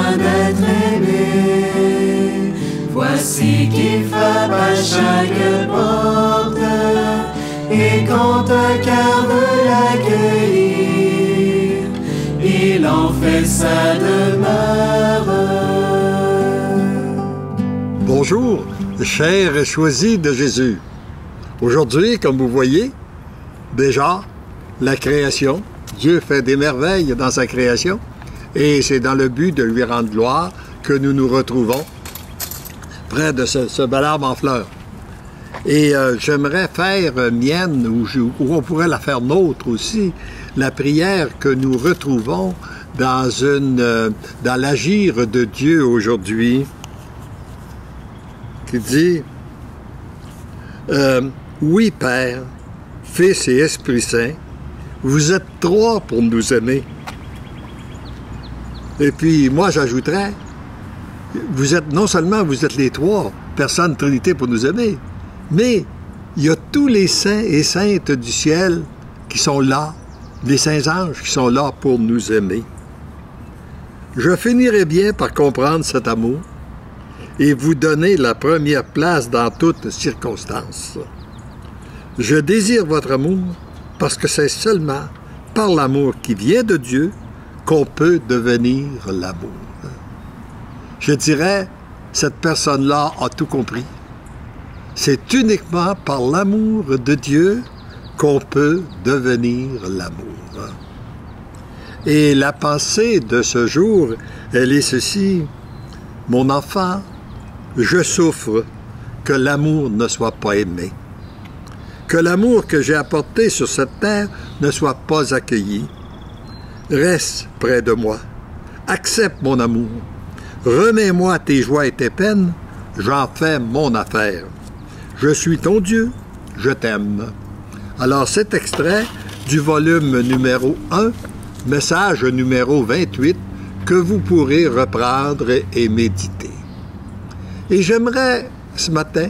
besoin d'être aimé. Voici qui frappe à chaque porte, et quand un cœur veut l'accueillir, il en fait sa demeure. Bonjour, chers et choisis de Jésus. Aujourd'hui, comme vous voyez, déjà, la création, Dieu fait des merveilles dans sa création, et c'est dans le but de lui rendre gloire que nous nous retrouvons près de ce bel arbre en fleurs. Et j'aimerais faire mienne, ou on pourrait la faire nôtre aussi, la prière que nous retrouvons dans l'agir de Dieu aujourd'hui, qui dit oui, Père, Fils et Esprit Saint, vous êtes trois pour nous aimer. Et puis, moi, j'ajouterais, non seulement vous êtes les trois personnes Trinité pour nous aimer, mais il y a tous les saints et saintes du ciel qui sont là, les saints anges qui sont là pour nous aimer. Je finirai bien par comprendre cet amour et vous donner la première place dans toutes circonstances. Je désire votre amour parce que c'est seulement par l'amour qui vient de Dieu qu'on peut devenir l'amour. Je dirais, cette personne-là a tout compris. C'est uniquement par l'amour de Dieu qu'on peut devenir l'amour. Et la pensée de ce jour, elle est ceci. Mon enfant, je souffre que l'amour ne soit pas aimé, que l'amour que j'ai apporté sur cette terre ne soit pas accueilli. Reste près de moi, accepte mon amour, remets-moi tes joies et tes peines, j'en fais mon affaire. Je suis ton Dieu, je t'aime. Alors cet extrait du volume numéro 1, message numéro 28, que vous pourrez reprendre et méditer. Et j'aimerais, ce matin,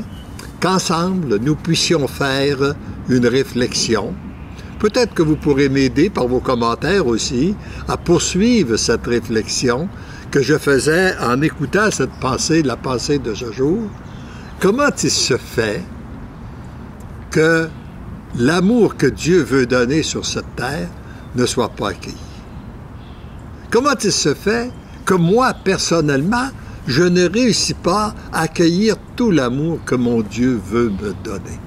qu'ensemble, nous puissions faire une réflexion. Peut-être que vous pourrez m'aider par vos commentaires aussi à poursuivre cette réflexion que je faisais en écoutant cette pensée, la pensée de ce jour. Comment il se fait que l'amour que Dieu veut donner sur cette terre ne soit pas accueilli? Comment il se fait que moi, personnellement, je ne réussis pas à accueillir tout l'amour que mon Dieu veut me donner?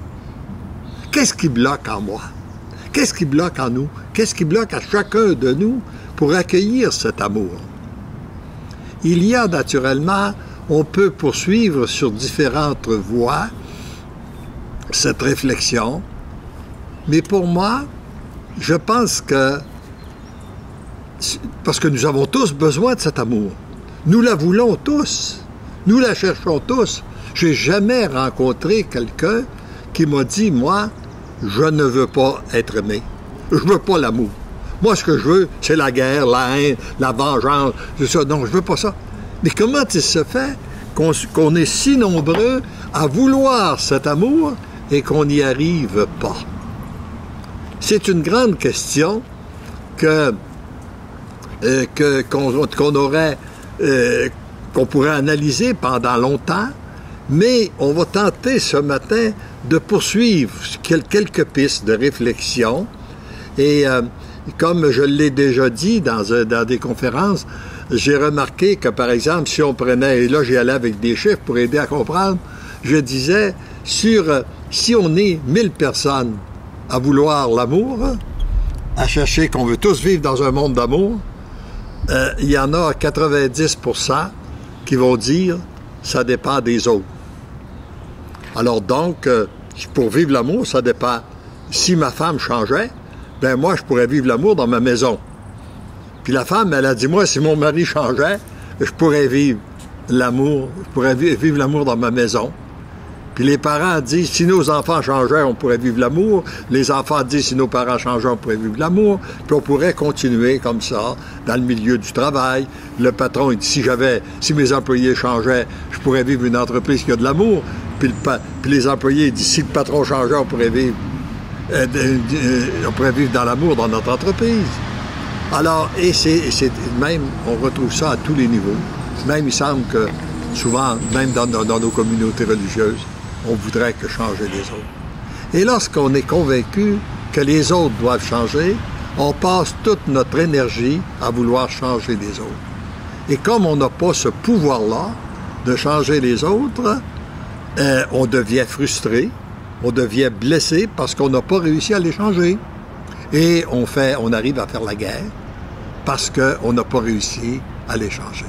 Qu'est-ce qui bloque en moi? Qu'est-ce qui bloque en nous? Qu'est-ce qui bloque à chacun de nous pour accueillir cet amour? Il y a naturellement, on peut poursuivre sur différentes voies cette réflexion, mais pour moi, je pense que, parce que nous avons tous besoin de cet amour, nous la voulons tous, nous la cherchons tous. J'ai jamais rencontré quelqu'un qui m'a dit, moi, je ne veux pas être aimé, je veux pas l'amour. Moi, ce que je veux, c'est la guerre, la haine, la vengeance, c'est ça. Non, je veux pas ça. Mais comment il se fait qu'on est si nombreux à vouloir cet amour et qu'on n'y arrive pas? C'est une grande question qu'on pourrait analyser pendant longtemps, mais on va tenter ce matin de poursuivre quelques pistes de réflexion. Et comme je l'ai déjà dit dans des conférences, j'ai remarqué que, par exemple, si on prenait, et là j'y allais avec des chiffres pour aider à comprendre, je disais, si on est 1000 personnes à vouloir l'amour, à chercher qu'on veut tous vivre dans un monde d'amour, il y en a 90% qui vont dire « ça dépend des autres ». Alors donc, pour vivre l'amour, ça dépend. Si ma femme changeait, ben moi, je pourrais vivre l'amour dans ma maison. Puis la femme, elle a dit, moi, si mon mari changeait, je pourrais vivre l'amour, dans ma maison. Puis les parents disent, si nos enfants changeaient, on pourrait vivre l'amour. Les enfants disent, si nos parents changeaient, on pourrait vivre l'amour. Puis on pourrait continuer comme ça, dans le milieu du travail. Le patron, il dit, si mes employés changeaient, je pourrais vivre une entreprise qui a de l'amour. Puis les employés disent, si le patron changeait, on pourrait vivre dans l'amour dans notre entreprise. Alors, et c'est même, on retrouve ça à tous les niveaux. Même, il semble que souvent, même dans nos communautés religieuses, on voudrait que changer les autres. Et lorsqu'on est convaincu que les autres doivent changer, on passe toute notre énergie à vouloir changer les autres. Et comme on n'a pas ce pouvoir-là de changer les autres, on devient frustré, on devient blessé parce qu'on n'a pas réussi à les changer. Et on arrive à faire la guerre parce qu'on n'a pas réussi à les changer.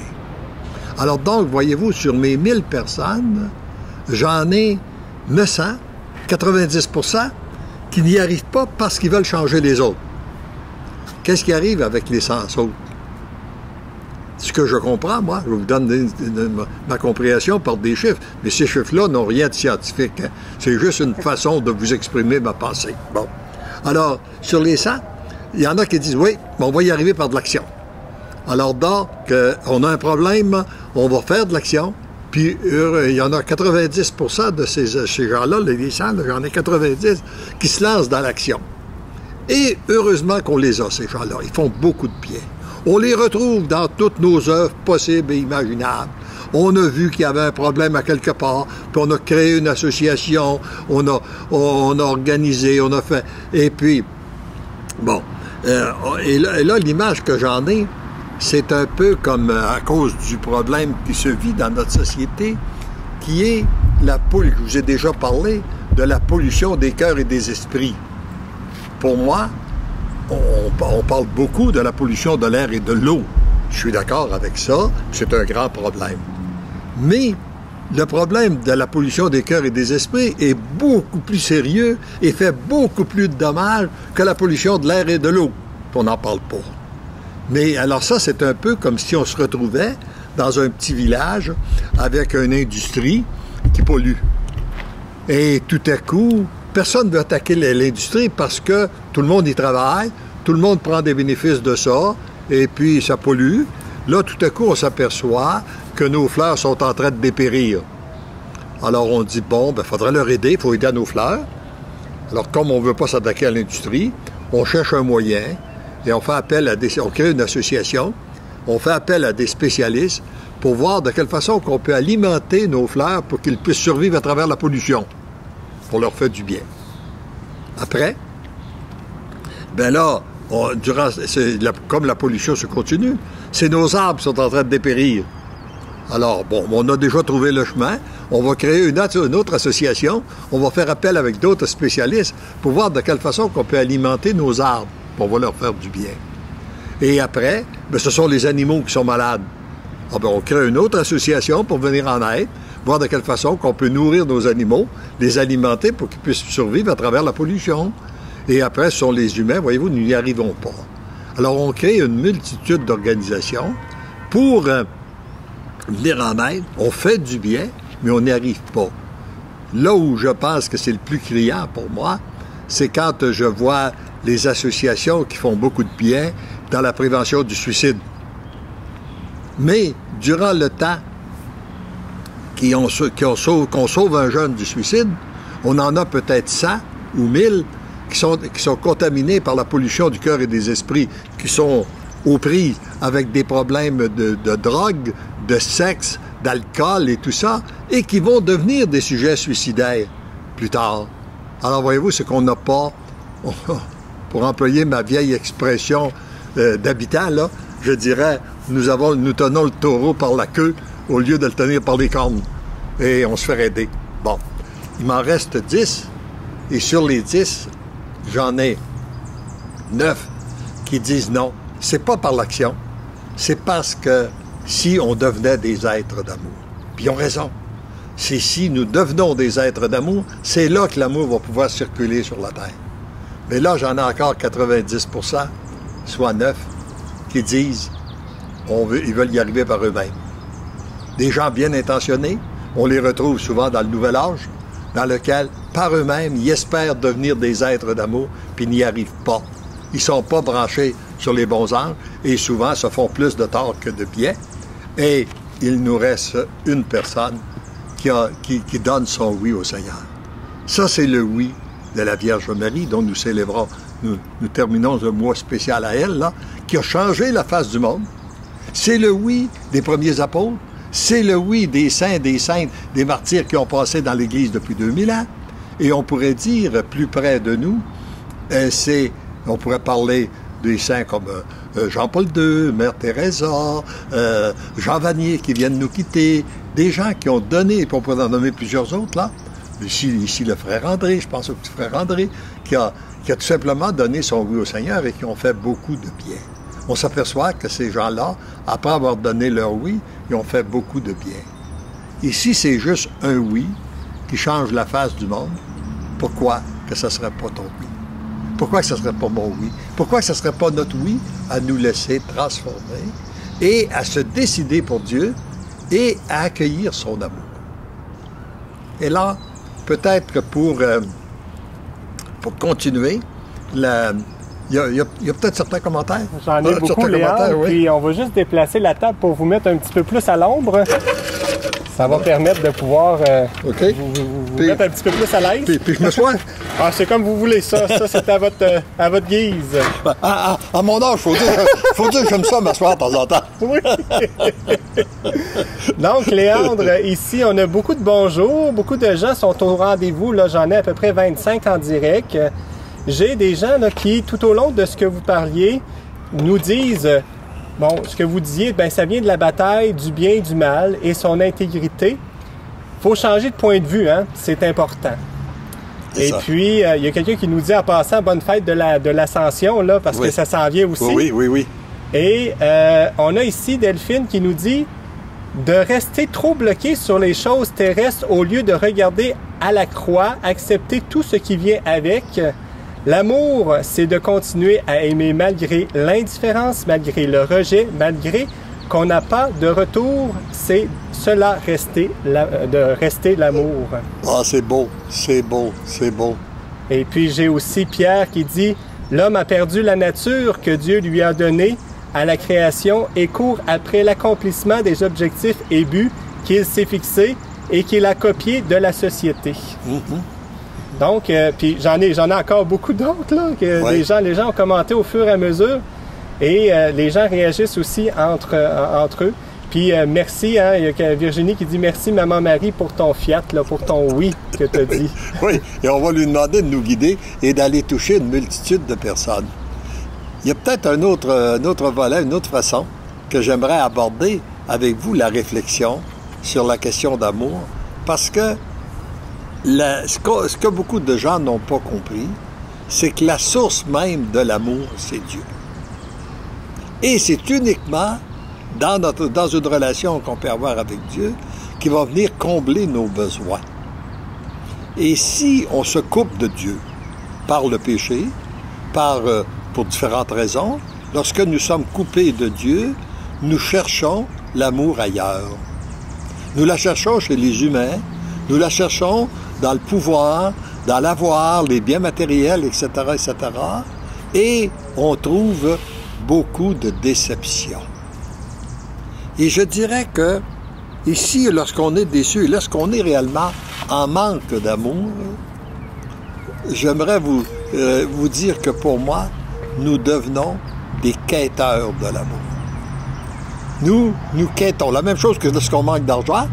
Alors donc, voyez-vous, sur mes 1000 personnes, j'en ai 900, 90%, qui n'y arrivent pas parce qu'ils veulent changer les autres. Qu'est-ce qui arrive avec les 100 autres? Ce que je comprends, moi, je vous donne ma compréhension par des chiffres, mais ces chiffres-là n'ont rien de scientifique. Hein? C'est juste une façon de vous exprimer ma pensée. Bon. Alors, sur les 100, il y en a qui disent, oui, on va y arriver par de l'action. Alors, donc, on a un problème, on va faire de l'action, puis il y en a 90% de ces gens-là, les 100, j'en ai 90, qui se lancent dans l'action. Et heureusement qu'on les a, ces gens-là. Ils font beaucoup de bien. On les retrouve dans toutes nos œuvres possibles et imaginables. On a vu qu'il y avait un problème à quelque part, puis on a créé une association, on a organisé, on a fait... Et puis, bon, et là l'image que j'en ai, c'est un peu comme à cause du problème qui se vit dans notre société, qui est la pollution. Je vous ai déjà parlé de la pollution des cœurs et des esprits. Pour moi, on parle beaucoup de la pollution de l'air et de l'eau. Je suis d'accord avec ça, c'est un grand problème. Mais le problème de la pollution des cœurs et des esprits est beaucoup plus sérieux et fait beaucoup plus de dommages que la pollution de l'air et de l'eau. On n'en parle pas. Mais alors ça, c'est un peu comme si on se retrouvait dans un petit village avec une industrie qui pollue. Et tout à coup, personne ne veut attaquer l'industrie parce que tout le monde y travaille, tout le monde prend des bénéfices de ça, et puis ça pollue. Là, tout à coup, on s'aperçoit que nos fleurs sont en train de dépérir. Alors on dit, bon, il faudrait leur aider, il faut aider à nos fleurs. Alors comme on ne veut pas s'attaquer à l'industrie, on cherche un moyen, et on fait appel à on crée une association, on fait appel à des spécialistes pour voir de quelle façon qu'on peut alimenter nos fleurs pour qu'ils puissent survivre à travers la pollution, pour leur faire du bien. Après, ben là, comme la pollution se continue, c'est nos arbres qui sont en train de dépérir. Alors, bon, on a déjà trouvé le chemin, on va créer une autre association, on va faire appel avec d'autres spécialistes pour voir de quelle façon qu'on peut alimenter nos arbres. On va leur faire du bien. Et après, bien, ce sont les animaux qui sont malades. Alors, bien, on crée une autre association pour venir en aide, voir de quelle façon qu'on peut nourrir nos animaux, les alimenter pour qu'ils puissent survivre à travers la pollution. Et après, ce sont les humains, voyez-vous, nous n'y arrivons pas. Alors, on crée une multitude d'organisations pour venir en aide. On fait du bien, mais on n'y arrive pas. Là où je pense que c'est le plus criant pour moi, c'est quand je vois les associations qui font beaucoup de bien dans la prévention du suicide. Mais durant le temps qu'on sauve un jeune du suicide, on en a peut-être 100 ou 1000 qui sont contaminés par la pollution du cœur et des esprits, qui sont aux prises avec des problèmes de drogue, de sexe, d'alcool et tout ça, et qui vont devenir des sujets suicidaires plus tard. Alors voyez-vous, c'est qu'on n'a pas... Pour employer ma vieille expression d'habitant, là, je dirais, nous tenons le taureau par la queue au lieu de le tenir par les cornes. Et on se fait aider. Bon, il m'en reste 10, et sur les 10, j'en ai 9 qui disent non. C'est pas par l'action, c'est parce que si on devenait des êtres d'amour. Puis ils ont raison. C'est si nous devenons des êtres d'amour, c'est là que l'amour va pouvoir circuler sur la Terre. Mais là, j'en ai encore 90%, soit 9, qui disent ils veulent y arriver par eux-mêmes. Des gens bien intentionnés, on les retrouve souvent dans le Nouvel Âge, dans lequel, par eux-mêmes, ils espèrent devenir des êtres d'amour, puis n'y arrivent pas. Ils ne sont pas branchés sur les bons anges, et souvent se font plus de tort que de bien. Et il nous reste une personne qui donne son oui au Seigneur. Ça, c'est le oui de la Vierge Marie, dont nous célébrons nous terminons un mois spécial à elle, là, qui a changé la face du monde. C'est le oui des premiers apôtres, c'est le oui des saints, des saintes, des martyrs qui ont passé dans l'Église depuis 2000 ans. Et on pourrait dire, plus près de nous, on pourrait parler des saints comme Jean-Paul II, Mère Teresa, Jean Vanier qui viennent nous quitter, des gens qui ont donné, et puis on pourrait en nommer plusieurs autres, là. Ici le frère André, je pense au petit frère André, qui a tout simplement donné son oui au Seigneur et qui ont fait beaucoup de bien. On s'aperçoit que ces gens-là, après avoir donné leur oui, ils ont fait beaucoup de bien. Ici, c'est juste un oui qui change la face du monde. Pourquoi que ce ne serait pas ton oui? Pourquoi que ce ne serait pas mon oui? Pourquoi que ce ne serait pas notre oui à nous laisser transformer et à se décider pour Dieu et à accueillir son amour? Et là, peut-être que pour continuer, il y a peut-être certains commentaires. J'en ai beaucoup, Léandre, oui. Puis on va juste déplacer la table pour vous mettre un petit peu plus à l'ombre. Ça va permettre de pouvoir vous mettre un petit peu plus à l'aise. Puis je me sois. Ah, c'est comme vous voulez, ça c'est à votre guise. À mon âge, faut dire que j'aime ça m'asseoir de temps en temps. Oui. Donc, Léandre, ici, on a beaucoup de bonjours, beaucoup de gens sont au rendez-vous. Là, j'en ai à peu près 25 en direct. J'ai des gens là, qui, tout au long de ce que vous parliez, nous disent... Bon, ce que vous disiez, ben ça vient de la bataille du bien et du mal et son intégrité. Il faut changer de point de vue, hein? C'est important. Et puis, il y a quelqu'un qui nous dit en passant bonne fête de l'Ascension, là, parce que ça s'en vient aussi. Oui. Et on a ici Delphine qui nous dit de rester trop bloqué sur les choses terrestres au lieu de regarder à la croix, accepter tout ce qui vient avec. L'amour, c'est de continuer à aimer malgré l'indifférence, malgré le rejet, malgré qu'on n'a pas de retour. C'est cela, de rester l'amour. Ah, c'est beau, c'est beau, c'est beau. Et puis, j'ai aussi Pierre qui dit « L'homme a perdu la nature que Dieu lui a donnée à la création et court après l'accomplissement des objectifs et buts qu'il s'est fixés et qu'il a copiés de la société. Donc, puis j'en ai encore beaucoup d'autres, là, que les gens ont commenté au fur et à mesure. Et les gens réagissent aussi entre eux. Puis merci, hein, il y a Virginie qui dit « Merci, Maman Marie, pour ton fiat, là, pour ton oui que tu as dit. » Oui, et on va lui demander de nous guider et d'aller toucher une multitude de personnes. Il y a peut-être un autre volet, une autre façon que j'aimerais aborder avec vous, la réflexion sur la question d'amour, parce que ce que beaucoup de gens n'ont pas compris, c'est que la source même de l'amour, c'est Dieu. Et c'est uniquement dans une relation qu'on peut avoir avec Dieu qui va venir combler nos besoins. Et si on se coupe de Dieu par le péché, pour différentes raisons, lorsque nous sommes coupés de Dieu, nous cherchons l'amour ailleurs. Nous la cherchons chez les humains, nous la cherchons dans le pouvoir, dans l'avoir, les biens matériels, etc., etc. Et on trouve beaucoup de déception. Et je dirais que ici, lorsqu'on est déçu et lorsqu'on est réellement en manque d'amour, j'aimerais vous dire que pour moi, nous devenons des quêteurs de l'amour. Nous quêtons. La même chose que lorsqu'on manque d'argent.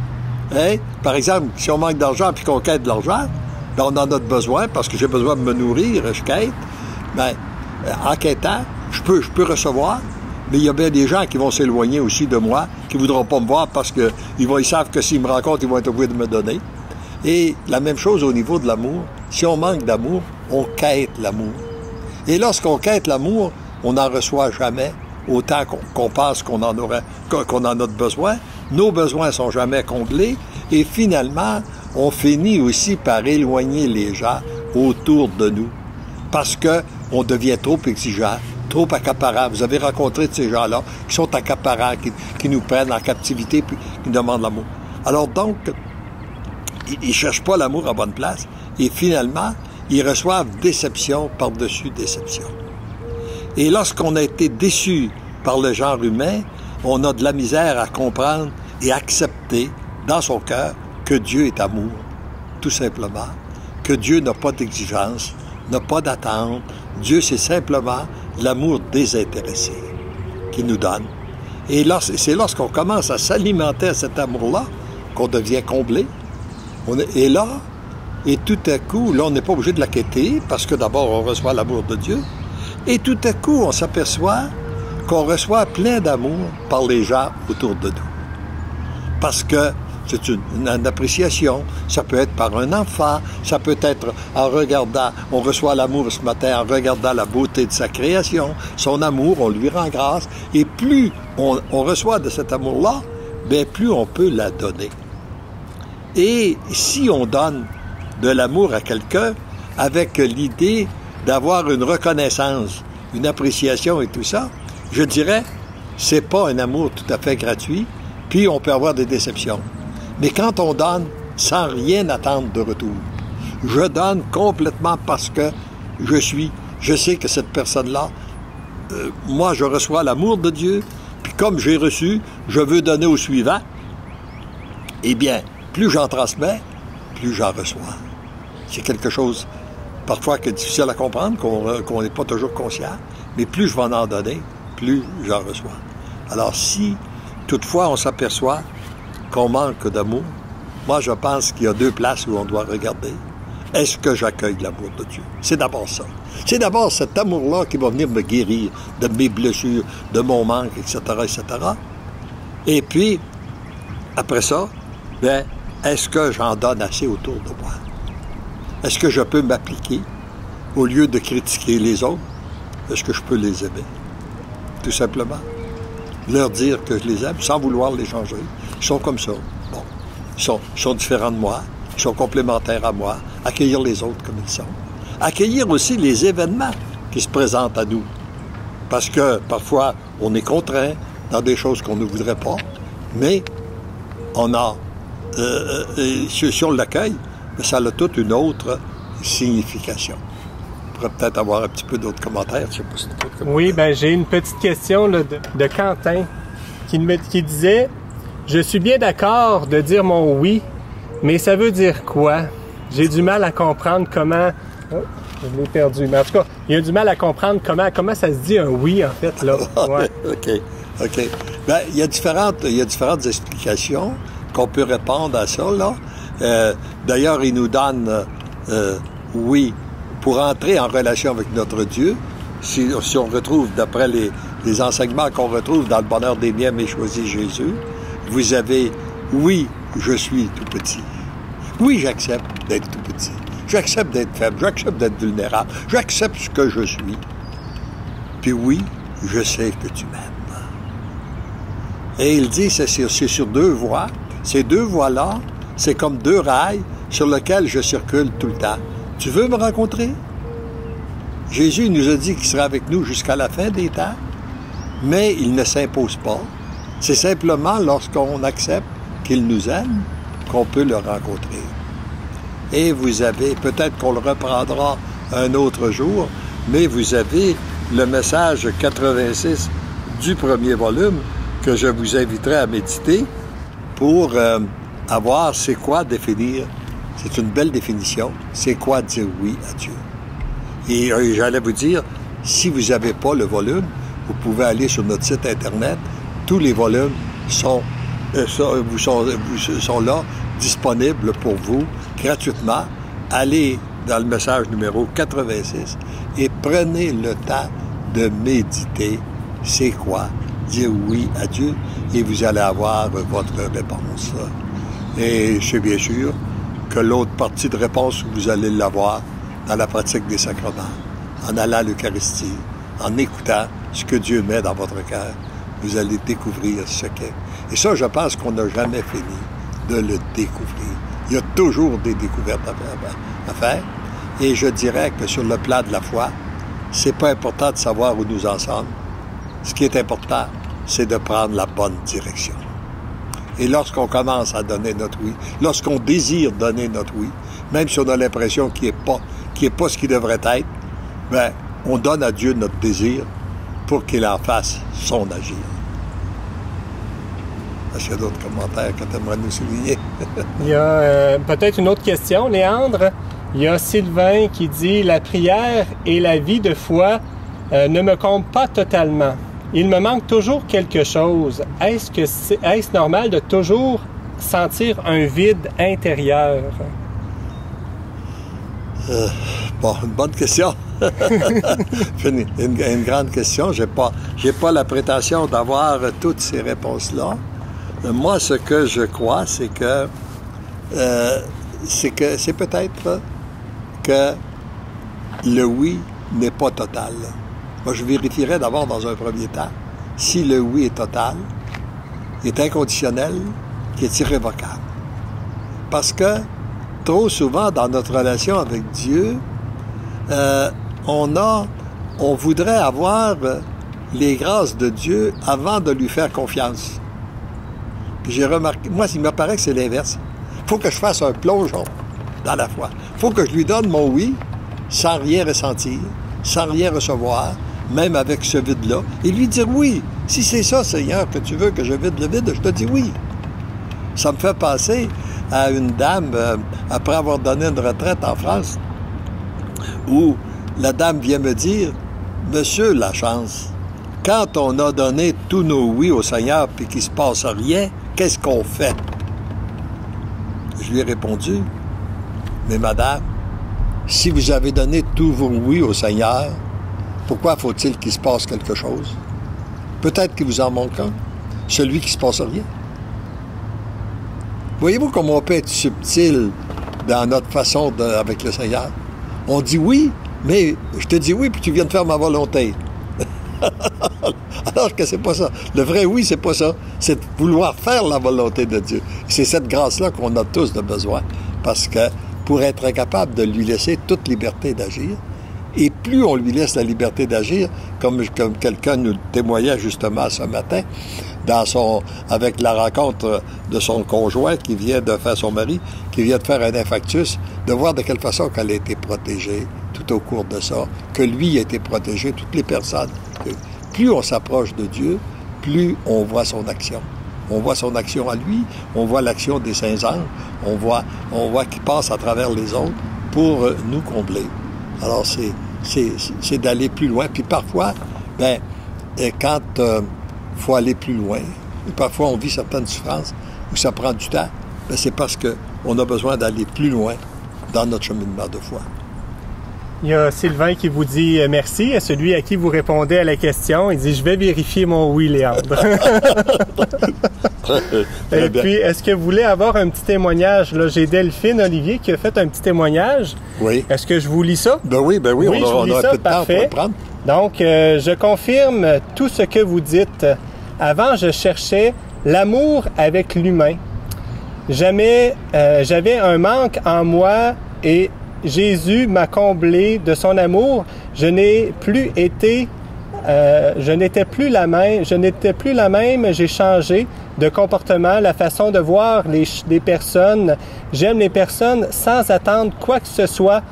Hein? Par exemple, si on manque d'argent et qu'on quête de l'argent, ben on en a besoin parce que j'ai besoin de me nourrir, je quête. Ben, en quêtant, je peux recevoir, mais il y a bien des gens qui vont s'éloigner aussi de moi, qui ne voudront pas me voir parce qu'ils savent que s'ils me rencontrent, ils vont être obligés de me donner. Et la même chose au niveau de l'amour. Si on manque d'amour, on quête l'amour. Et lorsqu'on quête l'amour, on n'en reçoit jamais autant qu'on pense qu'on en a besoin. Nos besoins ne sont jamais comblés. Et finalement, on finit aussi par éloigner les gens autour de nous. Parce qu'on devient trop exigeant, trop accaparant. Vous avez rencontré de ces gens-là qui sont accaparants, qui nous prennent en captivité puis qui nous demandent l'amour. Alors donc, ils ne cherchent pas l'amour à bonne place. Et finalement, ils reçoivent déception par-dessus déception. Et lorsqu'on a été déçu par le genre humain, on a de la misère à comprendre et accepter dans son cœur que Dieu est amour, tout simplement. Que Dieu n'a pas d'exigence, n'a pas d'attente, Dieu, c'est simplement l'amour désintéressé qu'il nous donne. Et c'est lorsqu'on commence à s'alimenter à cet amour-là qu'on devient comblé. Et là, et tout à coup, là, on n'est pas obligé de l'acquitter parce que d'abord, on reçoit l'amour de Dieu. Et tout à coup, on s'aperçoit qu'on reçoit plein d'amour par les gens autour de nous. Parce que c'est une appréciation. Ça peut être par un enfant, ça peut être en regardant, on reçoit l'amour ce matin en regardant la beauté de sa création, son amour, on lui rend grâce. Et plus on reçoit de cet amour-là, bien plus on peut la donner. Et si on donne de l'amour à quelqu'un avec l'idée d'avoir une reconnaissance, une appréciation et tout ça, je dirais, c'est pas un amour tout à fait gratuit, puis on peut avoir des déceptions. Mais quand on donne sans rien attendre de retour, je donne complètement parce que je sais que cette personne-là, moi je reçois l'amour de Dieu, puis comme j'ai reçu, je veux donner au suivant, eh bien, plus j'en transmets, plus j'en reçois. C'est quelque chose, parfois, qui est difficile à comprendre, qu'on n'est pas toujours conscient, mais plus je vais en donner, plus j'en reçois. Alors, si, toutefois, on s'aperçoit qu'on manque d'amour, moi, je pense qu'il y a deux places où on doit regarder. Est-ce que j'accueille l'amour de Dieu? C'est d'abord ça. C'est d'abord cet amour-là qui va venir me guérir de mes blessures, de mon manque, etc., etc. Et puis, après ça, bien, est-ce que j'en donne assez autour de moi? Est-ce que je peux m'appliquer au lieu de critiquer les autres? Est-ce que je peux les aimer? Tout simplement. Leur dire que je les aime sans vouloir les changer. Ils sont comme ça. Bon. Ils sont différents de moi. Ils sont complémentaires à moi. Accueillir les autres comme ils sont. Accueillir aussi les événements qui se présentent à nous. Parce que parfois, on est contraint dans des choses qu'on ne voudrait pas, mais on a, sur l'accueil, ça a toute une autre signification. On pourrait peut-être avoir un petit peu d'autres commentaires. Je sais pas si tu peux Oui, ben j'ai une petite question là, de Quentin qui disait « Je suis bien d'accord de dire mon oui, mais ça veut dire quoi? J'ai du mal à comprendre comment... » Oh, je l'ai perdu. Mais en tout cas, il a du mal à comprendre comment ça se dit un oui, en fait. Là. Ouais. OK. Ben, il y a différentes explications qu'on peut répondre à ça, là. D'ailleurs, il nous donne, oui, pour entrer en relation avec notre Dieu, si on retrouve, d'après les enseignements qu'on retrouve dans le bonheur des miens, mais choisi Jésus, vous avez, oui, je suis tout petit. Oui, j'accepte d'être tout petit. J'accepte d'être faible. J'accepte d'être vulnérable. J'accepte ce que je suis. Puis oui, je sais que tu m'aimes. Et il dit, c'est sur deux voies. Ces deux voies-là, c'est comme deux rails sur lesquels je circule tout le temps. Tu veux me rencontrer? Jésus nous a dit qu'il sera avec nous jusqu'à la fin des temps, mais il ne s'impose pas. C'est simplement lorsqu'on accepte qu'il nous aime qu'on peut le rencontrer. Et vous avez, peut-être qu'on le reprendra un autre jour, mais vous avez le message 86 du premier volume que je vous inviterai à méditer pour avoir c'est quoi définir. C'est une belle définition. C'est quoi dire oui à Dieu? Et j'allais vous dire, si vous n'avez pas le volume, vous pouvez aller sur notre site Internet. Tous les volumes sont là, disponibles pour vous, gratuitement. Allez dans le message numéro 86 et prenez le temps de méditer. C'est quoi dire oui à Dieu? Et vous allez avoir votre réponse. Et c'est bien sûr que l'autre partie de réponse, vous allez l'avoir dans la pratique des sacrements, en allant à l'Eucharistie, en écoutant ce que Dieu met dans votre cœur. Vous allez découvrir ce qu'est. Et ça, je pense qu'on n'a jamais fini de le découvrir. Il y a toujours des découvertes à faire. Et je dirais que sur le plan de la foi, c'est pas important de savoir où nous en sommes. Ce qui est important, c'est de prendre la bonne direction. Et lorsqu'on commence à donner notre oui, lorsqu'on désire donner notre oui, même si on a l'impression qu'il n'est pas ce qu'il devrait être, bien, on donne à Dieu notre désir pour qu'il en fasse son agir. Est-ce qu'il y a d'autres commentaires que tu aimerais nous souligner? Il y a peut-être une autre question, Léandre. Il y a Sylvain qui dit « La prière et la vie de foi ne me comblent pas totalement. Il me manque toujours quelque chose. Est-ce normal de toujours sentir un vide intérieur? » Bon, une bonne question. une grande question. J'ai pas la prétention d'avoir toutes ces réponses-là. Moi, ce que je crois, c'est que c'est peut-être que le oui n'est pas total. Moi, je vérifierais d'abord dans un premier temps si le oui est total, est inconditionnel, qui est irrévocable. Parce que trop souvent, dans notre relation avec Dieu, on voudrait avoir les grâces de Dieu avant de lui faire confiance. Puis j'ai remarqué, moi, il me paraît que c'est l'inverse. Il faut que je fasse un plongeon dans la foi. Il faut que je lui donne mon oui sans rien ressentir, sans rien recevoir, même avec ce vide-là, et lui dire oui. Si c'est ça, Seigneur, que tu veux que je vide le vide, je te dis oui. Ça me fait penser à une dame, après avoir donné une retraite en France, où la dame vient me dire, « Monsieur Lachance, quand on a donné tous nos oui au Seigneur puis qu'il ne se passe rien, qu'est-ce qu'on fait? » Je lui ai répondu, « Mais madame, si vous avez donné tous vos oui au Seigneur, pourquoi faut-il qu'il se passe quelque chose? Peut-être qu'il vous en manque un, celui qui ne se passe rien. » Voyez-vous comment on peut être subtil dans notre façon avec le Seigneur? On dit oui, mais je te dis oui, puis tu viens de faire ma volonté. Alors que c'est pas ça. Le vrai oui, c'est pas ça. C'est de vouloir faire la volonté de Dieu. C'est cette grâce-là qu'on a tous de besoin. Parce que pour être capable de lui laisser toute liberté d'agir, et plus on lui laisse la liberté d'agir, comme quelqu'un nous témoignait justement ce matin, avec la rencontre de son conjoint qui vient de faire son mari, qui vient de faire un infarctus, de voir de quelle façon qu'elle a été protégée tout au cours de ça, que lui a été protégé, toutes les personnes. Plus on s'approche de Dieu, plus on voit son action. On voit son action à lui, on voit l'action des saints anges, on voit qu'il passe à travers les autres pour nous combler. Alors, c'est d'aller plus loin. Puis parfois, quand faut aller plus loin, et parfois on vit certaines souffrances où ça prend du temps, c'est parce qu'on a besoin d'aller plus loin dans notre cheminement de foi. Il y a Sylvain qui vous dit merci, à celui à qui vous répondez à la question. Il dit « Je vais vérifier mon oui, Léandre. » Et puis, est-ce que vous voulez avoir un petit témoignage? Là, j'ai Delphine Olivier qui a fait un petit témoignage. Oui. Est-ce que je vous lis ça? Ben oui, on a un peu de temps pour le prendre. Donc, je confirme tout ce que vous dites. Avant, je cherchais l'amour avec l'humain. J'avais un manque en moi et Jésus m'a comblé de son amour. Je n'étais plus la même, j'ai changé de comportement, la façon de voir les personnes. J'aime les personnes sans attendre quoi que ce soit,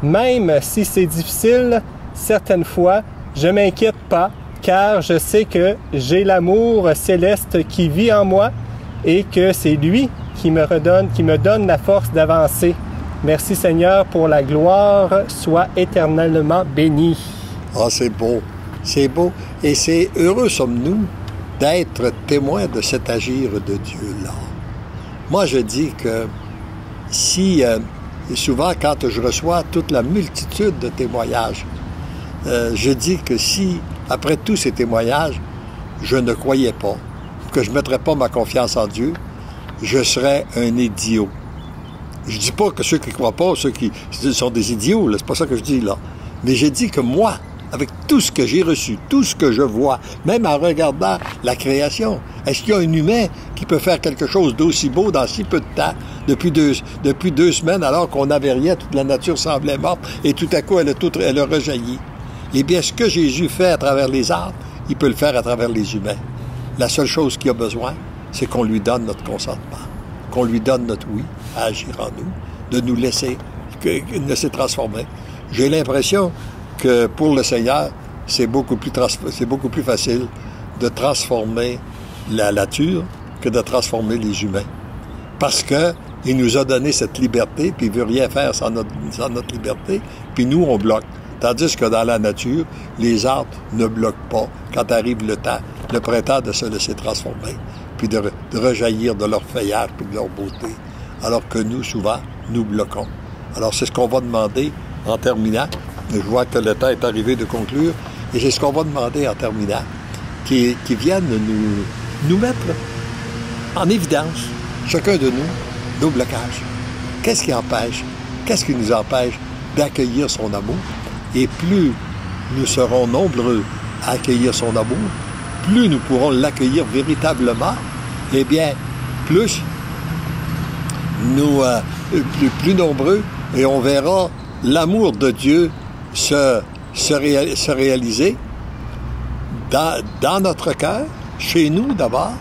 même si c'est difficile certaines fois. Je m'inquiète pas, car je sais que j'ai l'amour céleste qui vit en moi et que c'est lui qui me donne la force d'avancer. Merci Seigneur pour la gloire, soit éternellement béni. Ah, c'est beau. C'est beau. Et c'est heureux sommes-nous d'être témoins de cet agir de Dieu-là. Moi, je dis que et souvent quand je reçois toute la multitude de témoignages, je dis que si, après tous ces témoignages, je ne croyais pas, que je ne mettrais pas ma confiance en Dieu, je serais un idiot. Je dis pas que ceux qui ne croient pas, ceux qui sont des idiots, là, c'est pas ça que je dis là. Mais je dis que moi, avec tout ce que j'ai reçu, tout ce que je vois, même en regardant la création, est-ce qu'il y a un humain qui peut faire quelque chose d'aussi beau dans si peu de temps, depuis deux semaines, alors qu'on n'avait rien, toute la nature semblait morte, et tout à coup, elle a rejailli. Eh bien, ce que Jésus fait à travers les arbres, il peut le faire à travers les humains. La seule chose qu'il a besoin, c'est qu'on lui donne notre consentement, qu'on lui donne notre oui à agir en nous, de nous laisser transformer. J'ai l'impression que pour le Seigneur, c'est beaucoup plus facile de transformer la nature que de transformer les humains. Parce que Il nous a donné cette liberté, puis il veut rien faire sans notre liberté, puis nous, on bloque. Tandis que dans la nature, les arbres ne bloquent pas quand arrive le temps, le printemps, de se laisser transformer, puis de rejaillir de leur feuillage, puis de leur beauté. Alors que nous, souvent, nous bloquons. Alors, c'est ce qu'on va demander en terminant. Je vois que le temps est arrivé de conclure, et c'est ce qu'on va demander en terminant, qui viennent nous mettre en évidence, chacun de nous, nos blocages. Qu'est-ce qui nous empêche d'accueillir son amour? Et plus nous serons nombreux à accueillir son amour, plus nous pourrons l'accueillir véritablement, eh bien, plus nous, plus nombreux, et on verra l'amour de Dieu se réaliser dans notre cœur, chez nous d'abord,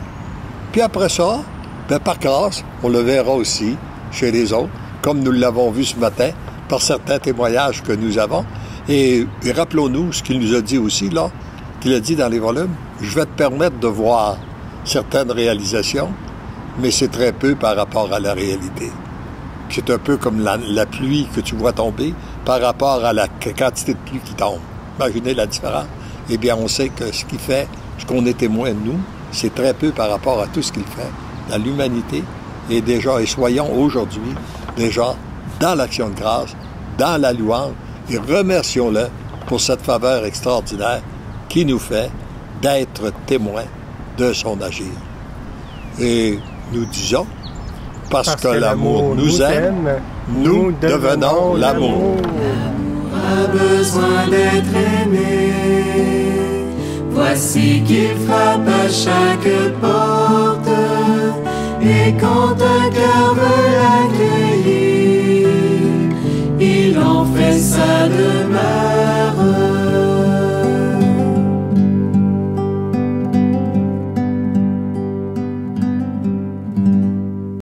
puis après ça, ben par grâce, on le verra aussi chez les autres, comme nous l'avons vu ce matin par certains témoignages que nous avons. Et rappelons-nous ce qu'il nous a dit aussi, là, qu'il a dit dans les volumes, je vais te permettre de voir certaines réalisations, mais c'est très peu par rapport à la réalité. C'est un peu comme la pluie que tu vois tomber par rapport à la quantité de pluie qui tombe. Imaginez la différence. Eh bien, on sait que ce qu'il fait, ce qu'on est témoin de nous, c'est très peu par rapport à tout ce qu'il fait dans l'humanité. Et soyons aujourd'hui déjà dans l'action de grâce, dans la louange, et remercions-le pour cette faveur extraordinaire qui nous fait d'être témoins de son agir. Et nous disons, parce que l'amour nous aime, nous devenons l'amour. L'amour a besoin d'être aimé. Voici qu'il frappe à chaque porte.